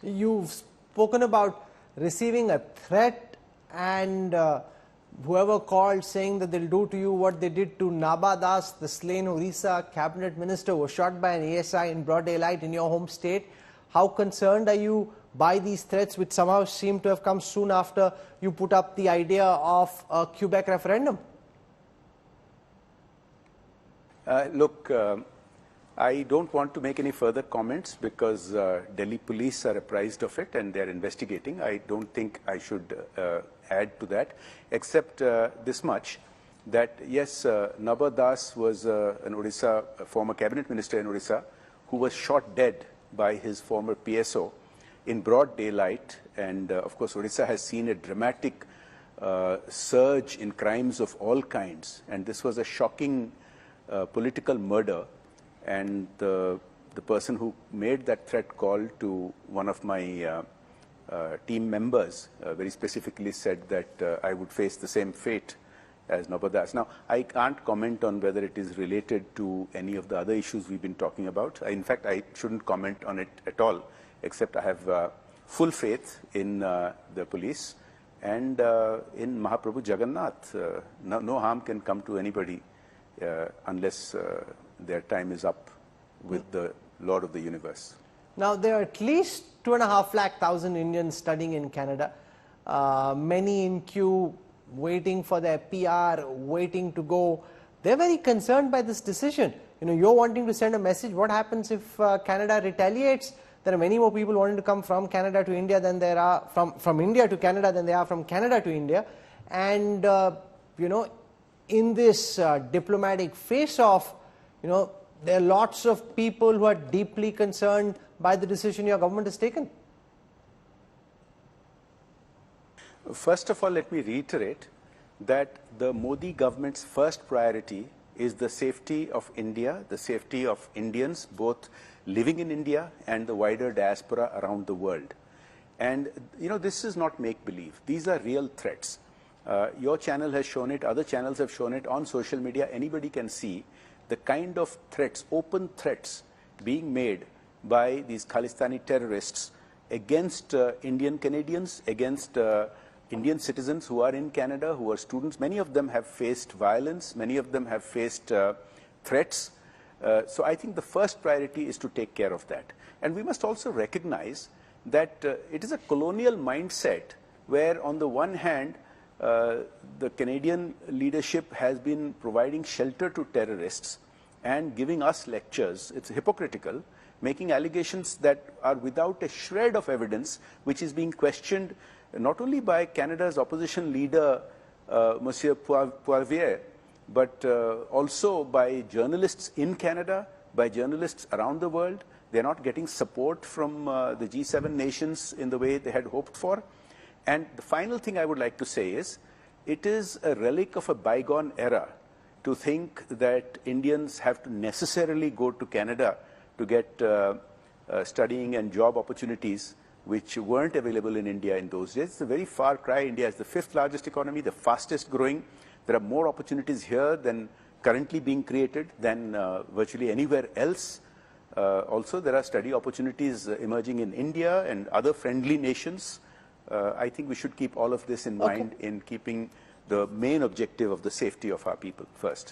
You've spoken about receiving a threat and whoever called saying that they'll do to you what they did to Naba Das, the slain Orissa cabinet minister, was shot by an ASI in broad daylight in your home state. How concerned are you by these threats, which somehow seem to have come soon after you put up the idea of a Quebec referendum? Look, I don't want to make any further comments because Delhi police are apprised of it and they're investigating. I don't think I should add to that, except this much, that yes, Naba Das was an Orissa, a former cabinet minister in Orissa, who was shot dead by his former PSO in broad daylight. And of course, Orissa has seen a dramatic surge in crimes of all kinds. And this was a shocking political murder. And the person who made that threat call to one of my team members very specifically said that I would face the same fate as Naba Das. Now, I can't comment on whether it is related to any of the other issues we've been talking about. In fact, I shouldn't comment on it at all, except I have full faith in the police and in Mahaprabhu Jagannath. No harm can come to anybody unless their time is up with the Lord of the Universe. Now, there are at least 2.5 lakh Indians studying in Canada, many in queue, waiting for their PR, waiting to go. They're very concerned by this decision. You know, you're wanting to send a message. What happens if Canada retaliates? There are many more people wanting to come from Canada to India than there are from India to Canada than there are from Canada to India. And, you know, in this diplomatic face-off, you know, there are lots of people who are deeply concerned by the decision your government has taken. First of all, let me reiterate that the Modi government's first priority is the safety of India, the safety of Indians, both living in India and the wider diaspora around the world. And, you know, this is not make-believe. These are real threats. Your channel has shown it, other channels have shown it on social media. Anybody can see the kind of threats, open threats being made by these Khalistani terrorists against Indian Canadians, against Indian citizens who are in Canada, who are students. Many of them have faced violence. Many of them have faced threats. So I think the first priority is to take care of that. And we must also recognize that it is a colonial mindset where on the one hand, the Canadian leadership has been providing shelter to terrorists and giving us lectures. It's hypocritical, making allegations that are without a shred of evidence, which is being questioned not only by Canada's opposition leader, Monsieur Poilievre, but also by journalists in Canada, by journalists around the world. They're not getting support from the G7 nations in the way they had hoped for. And the final thing I would like to say is, it is a relic of a bygone era to think that Indians have to necessarily go to Canada to get studying and job opportunities which weren't available in India in those days. It's a very far cry. India is the 5th largest economy, the fastest growing. There are more opportunities here than currently being created than virtually anywhere else. Also, there are study opportunities emerging in India and other friendly nations. I think we should keep all of this in mind in keeping the main objective of the safety of our people first.